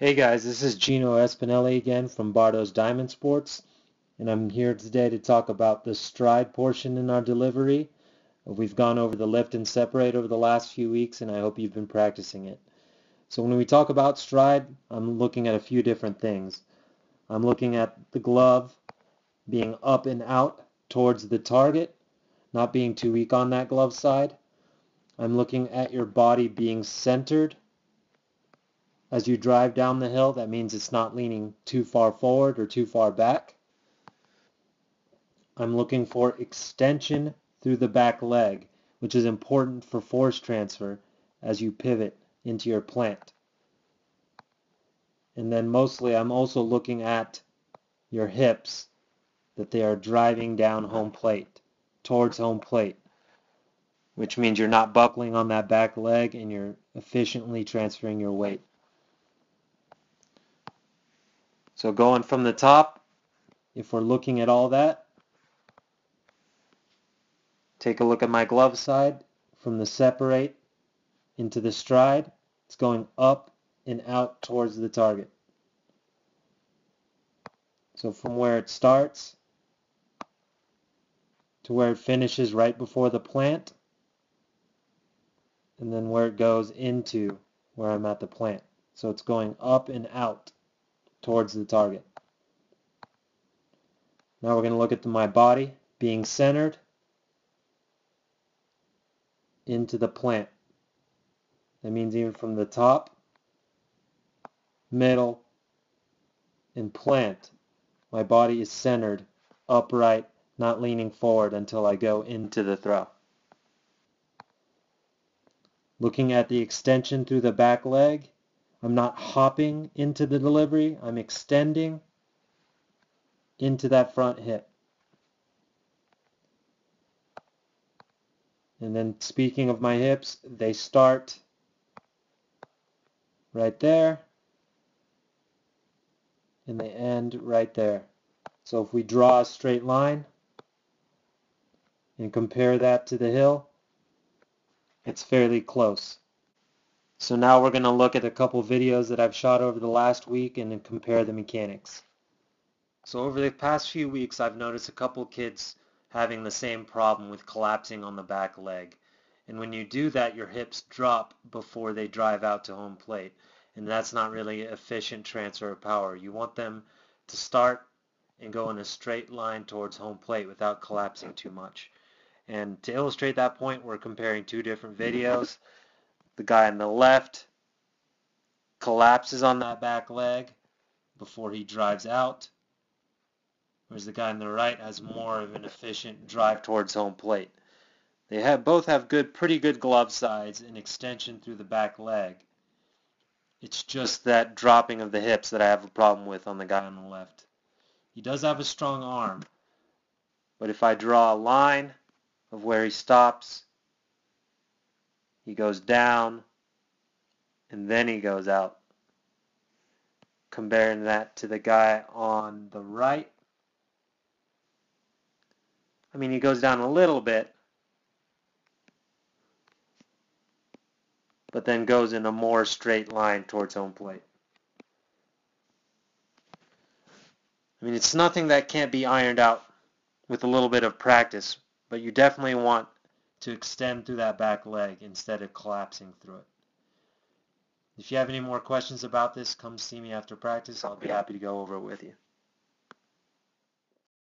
Hey guys, this is Gino Espinelli again from Bardo's Diamond Sports, and I'm here today to talk about the stride portion in our delivery. We've gone over the lift and separate over the last few weeks, and I hope you've been practicing it. So when we talk about stride, I'm looking at a few different things. I'm looking at the glove being up and out towards the target, not being too weak on that glove side. I'm looking at your body being centered as you drive down the hill. That means it's not leaning too far forward or too far back. I'm looking for extension through the back leg, which is important for force transfer as you pivot into your plant. And then mostly I'm also looking at your hips, that they are driving down home plate, towards home plate, which means you're not buckling on that back leg and you're efficiently transferring your weight. So going from the top, if we're looking at all that, take a look at my glove side. From the separate into the stride, it's going up and out towards the target. So from where it starts to where it finishes right before the plant, and then where it goes into where I'm at the plant. So it's going up and out towards the target. Now we're going to look at my body being centered into the plant. That means even from the top, middle, and plant, my body is centered, upright, not leaning forward until I go into the throw. Looking at the extension through the back leg, I'm not hopping into the delivery, I'm extending into that front hip. And then speaking of my hips, they start right there and they end right there. So if we draw a straight line and compare that to the hill, it's fairly close. So now we're going to look at a couple videos that I've shot over the last week and then compare the mechanics. So over the past few weeks, I've noticed a couple kids having the same problem with collapsing on the back leg. And when you do that, your hips drop before they drive out to home plate. And that's not really efficient transfer of power. You want them to start and go in a straight line towards home plate without collapsing too much. And to illustrate that point, we're comparing two different videos. The guy on the left collapses on that back leg before he drives out, whereas the guy on the right has more of an efficient drive towards home plate. They both have pretty good glove sides and extension through the back leg. It's just that dropping of the hips that I have a problem with on the guy on the left. He does have a strong arm, but if I draw a line of where he stops, he goes down, and then he goes out. Comparing that to the guy on the right, I mean, he goes down a little bit, but then goes in a more straight line towards home plate. I mean, it's nothing that can't be ironed out with a little bit of practice, but you definitely want to extend through that back leg instead of collapsing through it. If you have any more questions about this, come see me after practice. I'll be happy to go over it with you.